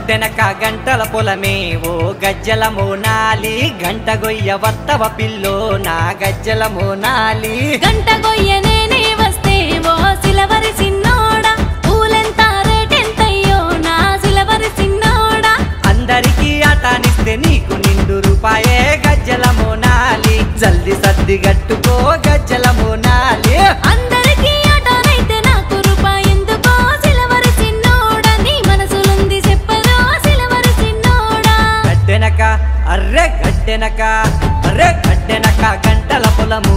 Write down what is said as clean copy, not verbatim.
గట్టెనక గంటల పొలమే ఓ గజ్జల మోనాలి గంట గొయ్య వత్తవ పిల్లో నా గజ్జల మోనాలి గంట గొయ్య నేనే వస్తే ఓ సిలవరి సిన్నోడా పూలెంత రేటెంతయ్యో నా సిలవరి సిన్నోడా అందరికీ ఆటానిస్తే నీకు నిండు రూపాయే గజ్జల మోనాలి జల్ది సర్ది గట్టుకో గజ్జల మోనాలి అందరికీ ఆటనైతే నాకు రూపాయి ఎందుకో సిలవరి సిన్నోడా నీ మనసులుంది చెప్పరో సిలవరి సిన్నోడా గట్టెనక అర్రె గట్టెనక గంటల పొలము